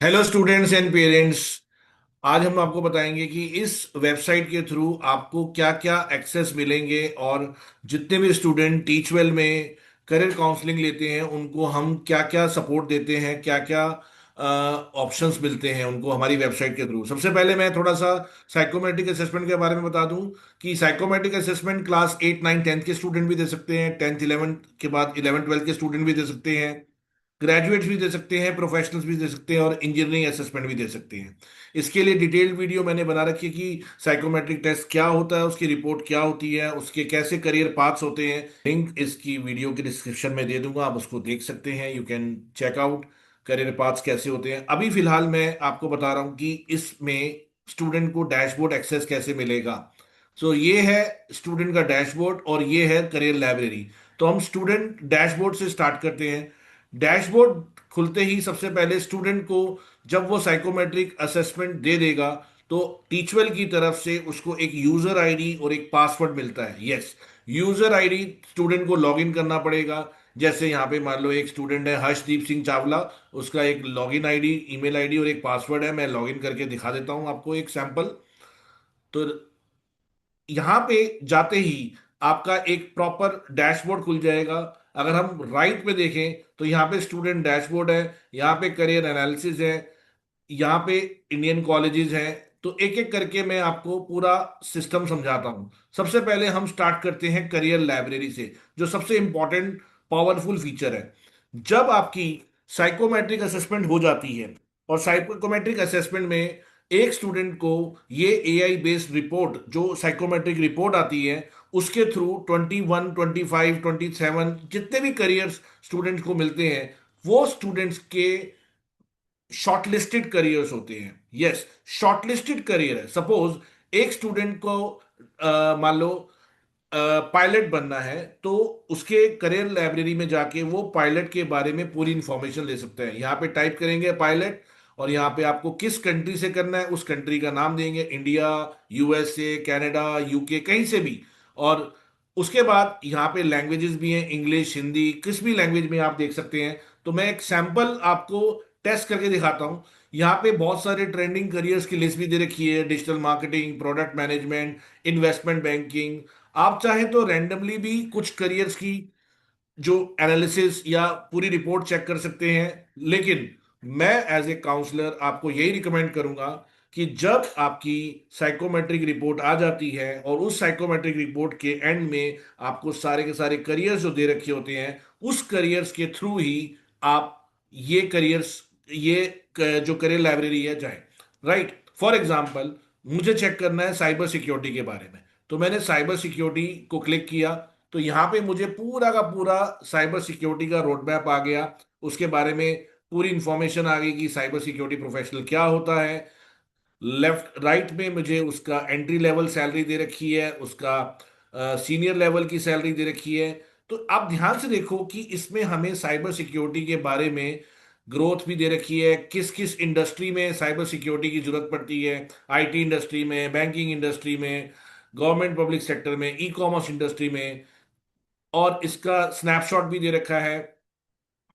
Hello students and parents. आज हम आपको बताएंगे कि इस वेबसाइट के थ्रू आपको क्या क्या एक्सेस मिलेंगे और जितने भी स्टूडेंट टीचवेल में करियर काउंसलिंग लेते हैं उनको हम क्या क्या सपोर्ट देते हैं, क्या क्या ऑप्शंस मिलते हैं उनको हमारी वेबसाइट के थ्रू। सबसे पहले मैं थोड़ा सा साइकोमेट्रिक असेसमेंट के बारे में बता दूं कि साइकोमेट्रिक असेसमेंट क्लास 8 9 10 के स्टूडेंट भी दे सकते हैं, 10th 11th के बाद 11th 12th के स्टूडेंट भी दे सकते हैं, ग्रेजुएट्स भी दे सकते हैं, प्रोफेशनल्स भी दे सकते हैं और इंजीनियरिंग असेसमेंट भी दे सकते हैं। इसके लिए डिटेल्ड वीडियो मैंने बना रखी है कि साइकोमेट्रिक टेस्ट क्या होता है, उसकी रिपोर्ट क्या होती है, उसके कैसे करियर पाथ्स होते हैं। लिंक इसकी वीडियो के डिस्क्रिप्शन में दे दूंगा, आप उसको देख सकते हैं। You can check out career paths कैसे होते हैं। अभी फिलहाल मैं आपको बता रहा हूँ कि इसमें स्टूडेंट को डैशबोर्ड एक्सेस कैसे मिलेगा। ये है स्टूडेंट का डैशबोर्ड और ये है करियर लाइब्रेरी। तो हम स्टूडेंट डैशबोर्ड से स्टार्ट करते हैं। डैशबोर्ड खुलते ही सबसे पहले स्टूडेंट को जब वो साइकोमेट्रिक असेसमेंट दे देगा तो टीचवेल की तरफ से उसको एक यूजर आईडी और एक पासवर्ड मिलता है। यस, यूजर आईडी स्टूडेंट को लॉगिन करना पड़ेगा। जैसे यहाँ पे मान लो एक स्टूडेंट है हर्षदीप सिंह चावला, उसका एक लॉगिन आईडी, ईमेल आईडी और एक पासवर्ड है। मैं लॉगिन करके दिखा देता हूँ आपको एक सैंपल। तो यहां पे जाते ही आपका एक प्रॉपर डैशबोर्ड खुल जाएगा। अगर हम राइट पे देखें तो यहाँ पे स्टूडेंट डैशबोर्ड है, यहाँ पे करियर एनालिसिस है, यहाँ पे इंडियन कॉलेजेस हैं। तो एक एक करके मैं आपको पूरा सिस्टम समझाता हूँ। सबसे पहले हम स्टार्ट करते हैं करियर लाइब्रेरी से, जो सबसे इंपॉर्टेंट पावरफुल फीचर है। जब आपकी साइकोमेट्रिक असेसमेंट हो जाती है और साइकोमेट्रिक असेसमेंट में एक स्टूडेंट को ये एआई बेस्ड रिपोर्ट, जो साइकोमेट्रिक रिपोर्ट आती है, उसके थ्रू 21 25 27 जितने भी करियर्स स्टूडेंट्स को मिलते हैं वो स्टूडेंट्स के शॉर्टलिस्टेड करियर्स होते हैं। यस, शॉर्टलिस्टेड करियर है। सपोज एक स्टूडेंट को मान लो पायलट बनना है, तो उसके करियर लाइब्रेरी में जाके वो पायलट के बारे में पूरी इंफॉर्मेशन ले सकते हैं। यहाँ पे टाइप करेंगे पायलट और यहाँ पे आपको किस कंट्री से करना है उस कंट्री का नाम देंगे, इंडिया, यूएसए, कनाडा, यूके, कहीं से भी। और उसके बाद यहाँ पे लैंग्वेजेस भी हैं, इंग्लिश, हिंदी, किस भी लैंग्वेज में आप देख सकते हैं। तो मैं एक सैंपल आपको टेस्ट करके दिखाता हूँ। यहाँ पे बहुत सारे ट्रेंडिंग करियर्स की लिस्ट भी दे रखी है, digital marketing, product management, investment banking. आप चाहें तो रैंडमली भी कुछ करियर्स की जो एनालिसिस या पूरी रिपोर्ट चेक कर सकते हैं। लेकिन मैं एज ए काउंसलर आपको यही रिकमेंड करूंगा कि जब आपकी साइकोमेट्रिक रिपोर्ट आ जाती है और उस साइकोमेट्रिक रिपोर्ट के एंड में आपको सारे के सारे करियर्स जो दे रखे होते हैं, उस करियर्स के थ्रू ही आप ये करियर्स, ये जो करियर लाइब्रेरी है जाए। राइट, फॉर एग्जाम्पल मुझे चेक करना है साइबर सिक्योरिटी के बारे में। तो मैंने साइबर सिक्योरिटी को क्लिक किया तो यहाँ पे मुझे पूरा का पूरा साइबर सिक्योरिटी का रोड मैप आ गया। उसके बारे में पूरी इंफॉर्मेशन आ गई कि साइबर सिक्योरिटी प्रोफेशनल क्या होता है। लेफ्ट राइट में मुझे उसका एंट्री लेवल सैलरी दे रखी है, उसका सीनियर लेवल की सैलरी दे रखी है। तो आप ध्यान से देखो कि इसमें हमें साइबर सिक्योरिटी के बारे में ग्रोथ भी दे रखी है, किस किस इंडस्ट्री में साइबर सिक्योरिटी की जरूरत पड़ती है। आईटी इंडस्ट्री में, बैंकिंग इंडस्ट्री में, गवर्नमेंट पब्लिक सेक्टर में, ई कॉमर्स इंडस्ट्री में। और इसका स्नैपशॉट भी दे रखा है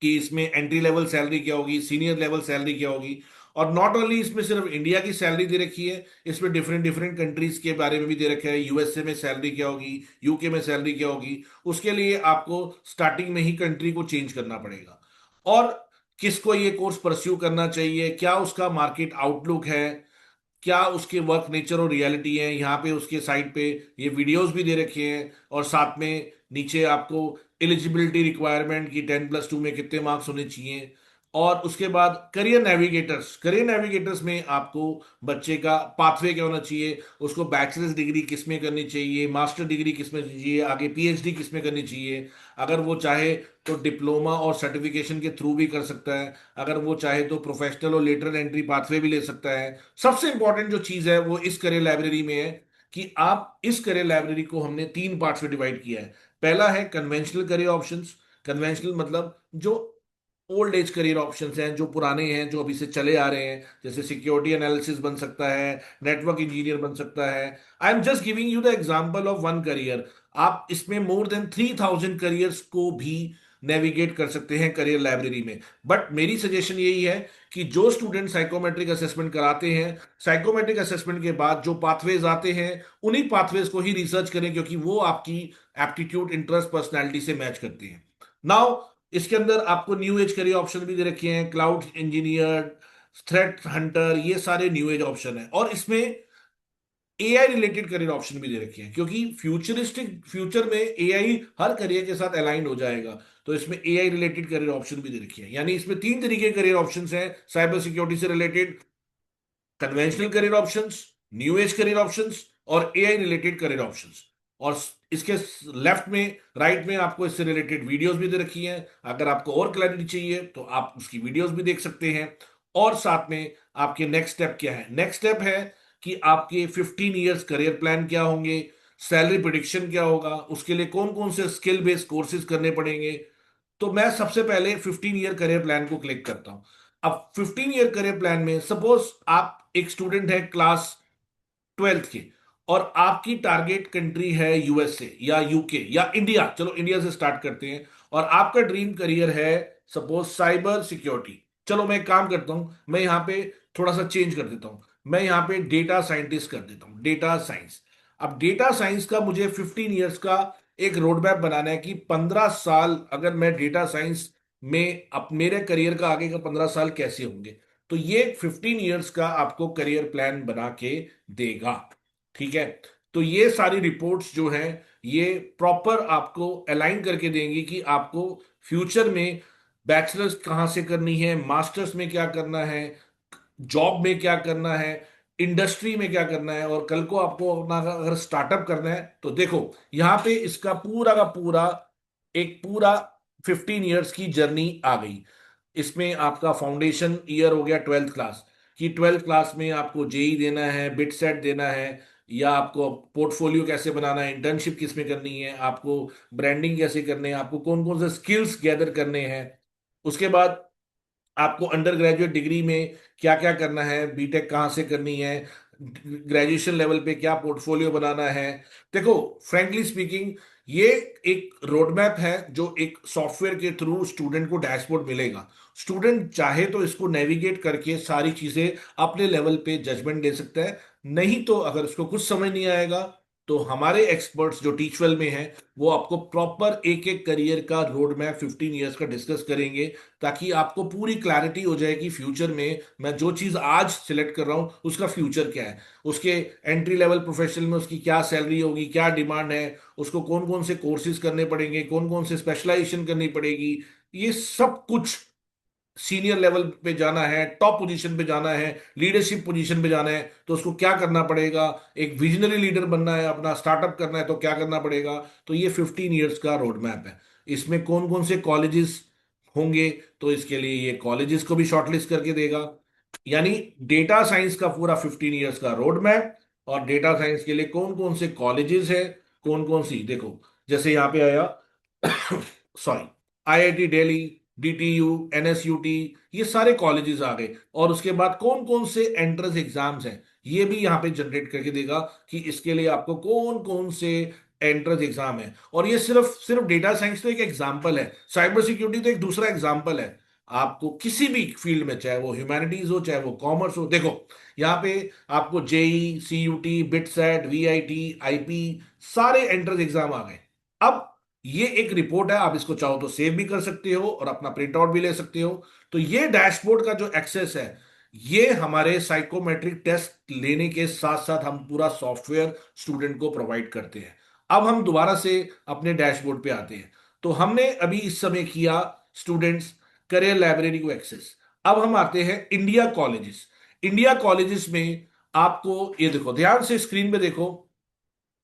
कि इसमें एंट्री लेवल सैलरी क्या होगी, सीनियर लेवल सैलरी क्या होगी। और नॉट ओनली इसमें सिर्फ इंडिया की सैलरी दे रखी है, इसमें डिफरेंट डिफरेंट कंट्रीज के बारे में भी दे रखा है। यूएसए में सैलरी क्या होगी, यूके में सैलरी क्या होगी। उसके लिए आपको स्टार्टिंग में ही कंट्री को चेंज करना पड़ेगा। और किसको ये कोर्स परस्यू करना चाहिए, क्या उसका मार्केट आउटलुक है, क्या उसके वर्क नेचर और रियलिटी है। यहाँ पे उसके साइट पे ये वीडियोस भी दे रखे हैं और साथ में नीचे आपको एलिजिबिलिटी रिक्वायरमेंट की 10+2 में कितने मार्क्स होने चाहिए। और उसके बाद करियर नेविगेटर्स, करियर नेविगेटर्स में आपको बच्चे का पाथवे क्या होना चाहिए, उसको बैचलर्स डिग्री किस में करनी चाहिए, मास्टर डिग्री किस में करनी चाहिए, आगे पीएचडी किस में करनी चाहिए। अगर वो चाहे तो डिप्लोमा और सर्टिफिकेशन के थ्रू भी कर सकता है, अगर वो चाहे तो प्रोफेशनल और लेटरल एंट्री पाथवे भी ले सकता है। सबसे इंपॉर्टेंट जो चीज है वो इस करियर लाइब्रेरी में है कि आप इस करियर लाइब्रेरी को हमने 3 पार्ट्स में डिवाइड किया है। पहला है कन्वेंशनल करियर ऑप्शंस। कन्वेंशनल मतलब जो ओल्ड एज करियर ऑप्शंस हैं, जो पुराने हैं, जो अभी से चले आ रहे हैं। जैसे सिक्योरिटी एनालिसिस बन सकता है, नेटवर्क इंजीनियर बन सकता है। I am just giving you the example of one career. आप इसमें मोर देन 3000 करियर्स को भी नेविगेट कर सकते हैं करियर लाइब्रेरी में। बट मेरी सजेशन यही है कि जो स्टूडेंट साइकोमेट्रिक असेसमेंट कराते हैं, साइकोमेट्रिक असेसमेंट के बाद जो पाथवेज आते हैं, उन्हीं पाथवेज को ही रिसर्च करें, क्योंकि वो आपकी एप्टीट्यूड, इंटरेस्ट, पर्सनैलिटी से मैच करती हैं। नाउ इसके अंदर आपको न्यू एज करियर ऑप्शन भी दे रखे हैं, क्लाउड इंजीनियर, थ्रेट हंटर, ये सारे न्यू एज ऑप्शन है। और इसमें एआई रिलेटेड करियर ऑप्शन भी दे रखे हैं, क्योंकि फ्यूचर में एआई हर करियर के साथ अलाइन हो जाएगा। तो इसमें एआई रिलेटेड करियर ऑप्शन भी दे रखे हैं। यानी इसमें तीन तरीके के करियर ऑप्शंस हैं, साइबर सिक्योरिटी से related, conventional career options, new age career options, और एआई रिलेटेड करियर ऑप्शंस। और इसके लेफ्ट में, राइट में आपको इससे रिलेटेड वीडियोस भी दे रखी हैं। अगर आपको और क्लैरिटी चाहिए तो आप उसकी वीडियोस भी देख सकते हैं। और साथ में आपके नेक्स्ट स्टेप क्या है, नेक्स्ट स्टेप है कि आपके 15 इयर्स करियर प्लान क्या होंगे, सैलरी प्रिडिक्शन क्या होगा, उसके लिए कौन कौन से स्किल बेस्ड कोर्सेज करने पड़ेंगे। तो मैं सबसे पहले 15 ईयर करियर प्लान को क्लिक करता हूं। अब 15 ईयर करियर प्लान में सपोज आप एक स्टूडेंट है क्लास 12th के, और आपकी टारगेट कंट्री है यूएसए या यूके या इंडिया, चलो इंडिया से स्टार्ट करते हैं, और आपका ड्रीम करियर है सपोज साइबर सिक्योरिटी। चलो मैं एक काम करता हूं, मैं यहां पे थोड़ा सा चेंज कर देता हूं, मैं यहां पे डेटा साइंटिस्ट कर देता हूं, डेटा साइंस। अब डेटा साइंस का मुझे 15 ईयर्स का एक रोड मैप बनाना है कि 15 साल अगर मैं डेटा साइंस में, अब मेरे करियर का आगे का 15 साल कैसे होंगे। तो ये 15 ईयर्स का आपको करियर प्लान बना के देगा। ठीक है। तो ये सारी रिपोर्ट्स जो हैं, ये प्रॉपर आपको अलाइन करके देंगी कि आपको फ्यूचर में बैचलर्स कहाँ से करनी है, मास्टर्स में क्या करना है, जॉब में क्या करना है, इंडस्ट्री में क्या करना है, और कल को आपको अपना अगर स्टार्टअप करना है तो देखो, यहां पे इसका पूरा का पूरा एक पूरा 15 इयर्स की जर्नी आ गई। इसमें आपका फाउंडेशन ईयर हो गया 12th क्लास, कि 12th क्लास में आपको जेई देना है, बिट सेट देना है, या आपको पोर्टफोलियो कैसे बनाना है, इंटर्नशिप किस में करनी है, आपको ब्रांडिंग कैसे करने हैं, आपको कौन कौन से स्किल्स गैदर करने हैं। उसके बाद आपको अंडर ग्रेजुएट डिग्री में क्या क्या करना है, बीटेक कहाँ से करनी है, ग्रेजुएशन लेवल पे क्या पोर्टफोलियो बनाना है। देखो, फ्रेंकली स्पीकिंग, ये एक रोड मैप है जो एक सॉफ्टवेयर के थ्रू स्टूडेंट को डैशबोर्ड मिलेगा। स्टूडेंट चाहे तो इसको नेविगेट करके सारी चीजें अपने लेवल पे जजमेंट दे सकता है। नहीं तो अगर उसको कुछ समझ नहीं आएगा तो हमारे एक्सपर्ट्स जो टीचवेल में हैं, वो आपको प्रॉपर एक एक करियर का रोड मैप 15 ईयर्स का डिस्कस करेंगे, ताकि आपको पूरी क्लैरिटी हो जाए कि फ्यूचर में मैं जो चीज आज सिलेक्ट कर रहा हूं उसका फ्यूचर क्या है, उसके एंट्री लेवल प्रोफेशनल में उसकी क्या सैलरी होगी, क्या डिमांड है, उसको कौन कौन से कोर्सेज करने पड़ेंगे, कौन कौन से स्पेशलाइजेशन करनी पड़ेगी। ये सब कुछ, सीनियर लेवल पे जाना है, टॉप पोजीशन पे जाना है, लीडरशिप पोजीशन पे जाना है तो उसको क्या करना पड़ेगा, एक विजनरी लीडर बनना है, अपना स्टार्टअप करना है तो क्या करना पड़ेगा। तो ये 15 इयर्स का रोड मैप है। इसमें कौन कौन से कॉलेजेस होंगे, तो इसके लिए ये कॉलेजेस को भी शॉर्टलिस्ट करके देगा। यानी डेटा साइंस का पूरा 15 इयर्स का रोड मैप, और डेटा साइंस के लिए कौन कौन से कॉलेजेस है, कौन कौन सी, देखो जैसे यहाँ पे आया sorry, IIT Delhi, DTU, NSUT, ये सारे कॉलेजेस आ गए। और उसके बाद कौन कौन से एंट्रेंस एग्जाम्स हैं, ये भी यहाँ पे जनरेट करके देगा कि इसके लिए आपको कौन कौन से एंट्रेंस एग्जाम है। और ये सिर्फ सिर्फ डेटा साइंस तो एक एग्जाम्पल है, साइबर सिक्योरिटी तो एक दूसरा एग्जाम्पल है। आपको किसी भी फील्ड में, चाहे वो ह्यूमैनिटीज हो चाहे वो कॉमर्स हो, देखो यहाँ पे आपको JEE, CUET, BITSAT, VIT, IP, सारे एंट्रेंस एग्जाम आ गए। अब ये एक रिपोर्ट है, आप इसको चाहो तो सेव भी कर सकते हो और अपना प्रिंट आउट भी ले सकते हो। तो ये डैशबोर्ड का जो एक्सेस है, ये हमारे साइकोमेट्रिक टेस्ट लेने के साथ साथ हम पूरा सॉफ्टवेयर स्टूडेंट को प्रोवाइड करते हैं। अब हम दोबारा से अपने डैशबोर्ड पे आते हैं। तो हमने अभी इस समय किया स्टूडेंट्स करियर लाइब्रेरी को एक्सेस। अब हम आते हैं इंडिया कॉलेजेस। इंडिया कॉलेजेस में आपको ये देखो, ध्यान से स्क्रीन पे देखो,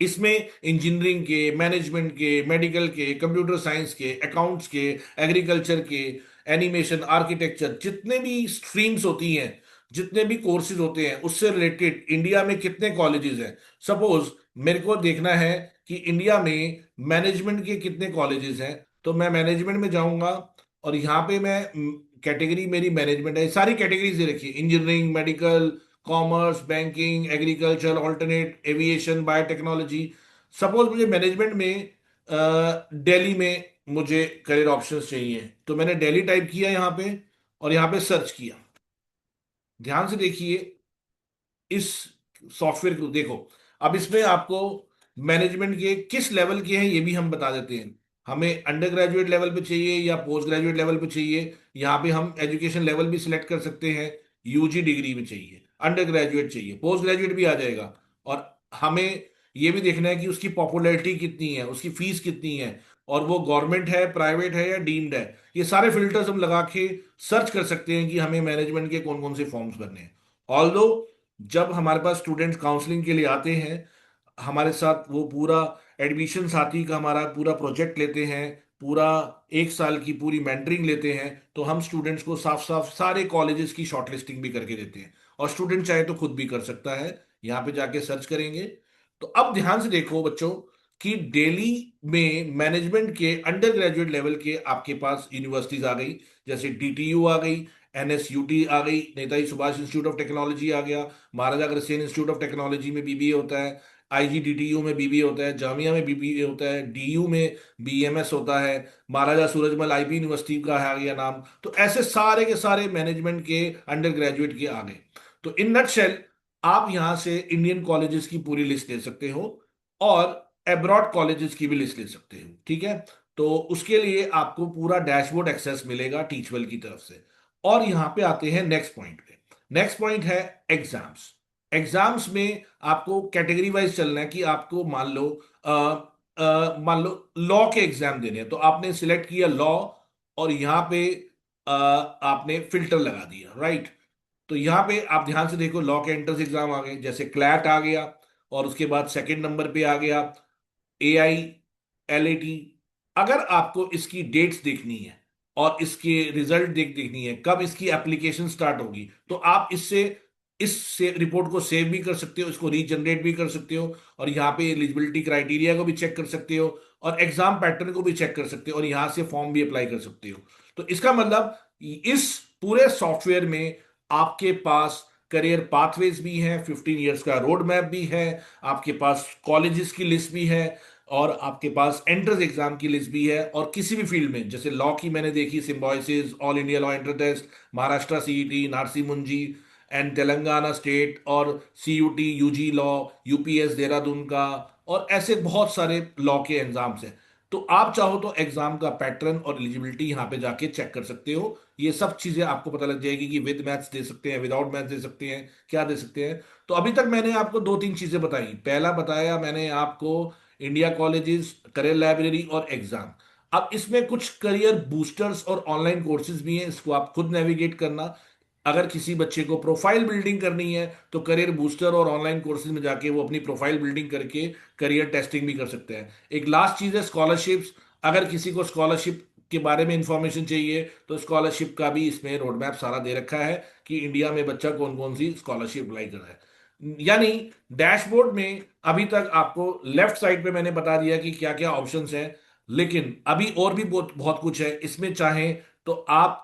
इसमें इंजीनियरिंग के, मैनेजमेंट के, मेडिकल के, कंप्यूटर साइंस के, अकाउंट्स के, एग्रीकल्चर के, एनिमेशन, आर्किटेक्चर, जितने भी स्ट्रीम्स होती हैं, जितने भी कोर्सेज होते हैं, उससे रिलेटेड इंडिया में कितने कॉलेजेस हैं। सपोज मेरे को देखना है कि इंडिया में मैनेजमेंट के कितने कॉलेजेस हैं, तो मैं मैनेजमेंट में जाऊंगा, और यहाँ पे मैं कैटेगरी मेरी मैनेजमेंट है, सारी कैटेगरीज दे रखी है, engineering, medical, commerce, banking, agriculture, alternate, aviation, biotechnology. Suppose मुझे मैनेजमेंट में दिल्ली में मुझे करियर ऑप्शंस चाहिए, तो मैंने दिल्ली टाइप किया यहाँ पे और यहाँ पे सर्च किया। ध्यान से देखिए इस सॉफ्टवेयर को देखो। अब इसमें आपको मैनेजमेंट के किस लेवल के हैं ये भी हम बता देते हैं। हमें अंडर ग्रेजुएट लेवल पे चाहिए या पोस्ट ग्रेजुएट लेवल पे चाहिए, यहाँ पे हम एजुकेशन लेवल भी सिलेक्ट कर सकते हैं। यूजी डिग्री में चाहिए, अंडर ग्रेजुएट चाहिए, पोस्ट ग्रेजुएट भी आ जाएगा। और हमें ये भी देखना है कि उसकी पॉपुलैरिटी कितनी है, उसकी फीस कितनी है, और वो गवर्नमेंट है, प्राइवेट है या डीम्ड है। ये सारे फिल्टर्स हम लगा के सर्च कर सकते हैं कि हमें मैनेजमेंट के कौन कौन से फॉर्म्स भरने हैं। ऑल्दो जब हमारे पास स्टूडेंट्स काउंसलिंग के लिए आते हैं, हमारे साथ वो पूरा एडमिशन साथी का हमारा पूरा प्रोजेक्ट लेते हैं, पूरा 1 साल की पूरी मेंटरिंग लेते हैं, तो हम स्टूडेंट्स को साफ साफ सारे कॉलेजेस की शॉर्टलिस्टिंग भी करके देते हैं। और स्टूडेंट चाहे तो खुद भी कर सकता है, यहाँ पे जाके सर्च करेंगे। तो अब ध्यान से देखो बच्चों कि दिल्ली में मैनेजमेंट के अंडर ग्रेजुएट लेवल के आपके पास यूनिवर्सिटीज आ गई, जैसे डीटीयू आ गई, एनएसयूटी आ गई, Netaji Subhash institute of technology आ गया, Maharaja Agrasen institute of technology में बीबीए होता है, आईजीडीटीयू में बीबीए होता है, जामिया में बीबीए होता है, डीयू में बीएमएस होता है, महाराजा सूरजमल आईपी यूनिवर्सिटी का आ गया नाम। तो ऐसे सारे के सारे मैनेजमेंट के अंडर ग्रेजुएट के आ गए। तो इन नटशेल आप यहां से इंडियन कॉलेजेस की पूरी लिस्ट ले सकते हो और एब्रॉड कॉलेजेस की भी लिस्ट ले सकते हो, ठीक है। तो उसके लिए आपको पूरा डैशबोर्ड एक्सेस मिलेगा टीचवेल की तरफ से। और यहां पे आते हैं नेक्स्ट पॉइंट पे। नेक्स्ट पॉइंट है एग्जाम्स। एग्जाम्स में आपको कैटेगरी वाइज चलना है कि आपको मान लो लॉ के एग्जाम देने हैं, तो आपने सिलेक्ट किया लॉ और यहां पे आपने फिल्टर लगा दिया, राइट। तो यहां पे आप ध्यान से देखो लॉ के एंट्रेंस एग्जाम आ गए, जैसे क्लैट आ गया, और उसके बाद सेकंड नंबर पे आ गया AI, LAT। अगर आपको इसकी डेट्स देखनी है और इसके रिजल्ट देखनी है, कब इसकी एप्लीकेशन स्टार्ट होगी, तो आप इससे रिपोर्ट को सेव भी कर सकते हो, इसको रीजनरेट भी कर सकते हो, और यहाँ पे एलिजिबिलिटी क्राइटेरिया को भी चेक कर सकते हो, और एग्जाम पैटर्न को भी चेक कर सकते हो, और यहाँ से फॉर्म भी अप्लाई कर सकते हो। तो इसका मतलब इस पूरे सॉफ्टवेयर में आपके पास करियर पाथवेज भी हैं, 15 ईयर्स का रोड मैप भी है, आपके पास कॉलेजेस की लिस्ट भी है, और आपके पास एंट्रेंस एग्जाम की लिस्ट भी है। और किसी भी फील्ड में, जैसे लॉ की मैंने देखी Symbiosis, all India law entrance test, Maharashtra CET, Narsee Monjee and Telangana state, और CUET UG law, UPES Dehradun का, और ऐसे बहुत सारे लॉ के एग्जाम्स हैं। तो आप चाहो तो एग्जाम का पैटर्न और एलिजिबिलिटी यहाँ पे जाके चेक कर सकते हो। ये सब चीजें आपको पता लग जाएगी कि विद मैथ्स दे सकते हैं, विदाउट मैथ्स दे सकते हैं, क्या दे सकते हैं। तो अभी तक मैंने आपको दो तीन चीजें बताई। पहला बताया मैंने आपको इंडिया कॉलेजेस, करियर लाइब्रेरी और एग्जाम। अब इसमें कुछ करियर बूस्टर्स और ऑनलाइन कोर्सेज भी हैं, इसको आप खुद नेविगेट करना। अगर किसी बच्चे को प्रोफाइल बिल्डिंग करनी है तो करियर बूस्टर और ऑनलाइन कोर्सेज में जाके वो अपनी प्रोफाइल बिल्डिंग करके करियर टेस्टिंग भी कर सकते हैं। एक लास्ट चीज है स्कॉलरशिप्स। अगर किसी को स्कॉलरशिप के बारे में इंफॉर्मेशन चाहिए तो स्कॉलरशिप का भी इसमें रोड मैप सारा दे रखा है कि इंडिया में बच्चा कौन कौन सी स्कॉलरशिप अप्लाई कर रहा है। यानी डैशबोर्ड में अभी तक आपको लेफ्ट साइड पे मैंने बता दिया कि क्या क्या ऑप्शंस हैं, लेकिन अभी और भी बहुत बहुत कुछ है इसमें। चाहें तो आप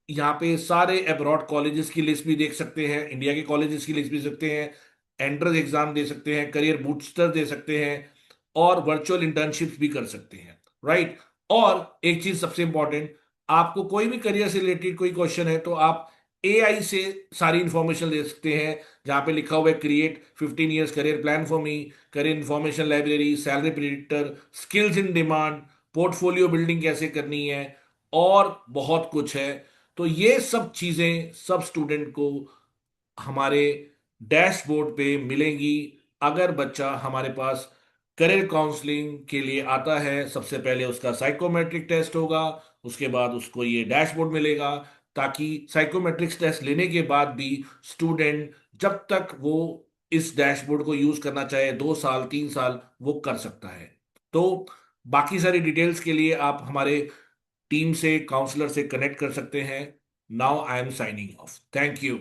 यहाँ पे सारे अब्रॉड कॉलेजेस की लिस्ट भी देख सकते हैं, इंडिया के कॉलेजेस की लिस्ट भी देख सकते हैं, एंट्रेंस एग्जाम दे सकते हैं, करियर बूस्टर दे सकते हैं, और वर्चुअल इंटर्नशिप्स भी कर सकते हैं, राइट। और एक चीज सबसे इंपॉर्टेंट, आपको कोई भी करियर से रिलेटेड कोई क्वेश्चन है तो आप AI से सारी इंफॉर्मेशन ले सकते हैं, जहां पे लिखा हुआ है create 15 years career plan for me, career information library, salary predictor, skills in demand, portfolio building कैसे करनी है, और बहुत कुछ है। तो ये सब चीजें सब स्टूडेंट को हमारे डैशबोर्ड पे मिलेंगी। अगर बच्चा हमारे पास करियर काउंसलिंग के लिए आता है, सबसे पहले उसका साइकोमेट्रिक टेस्ट होगा, उसके बाद उसको ये डैशबोर्ड मिलेगा, ताकि साइकोमेट्रिक्स टेस्ट लेने के बाद भी स्टूडेंट जब तक वो इस डैशबोर्ड को यूज करना चाहे, 2 साल 3 साल, वो कर सकता है। तो बाकी सारी डिटेल्स के लिए आप हमारे टीम से, काउंसलर से कनेक्ट कर सकते हैं। Now I am signing off, thank you.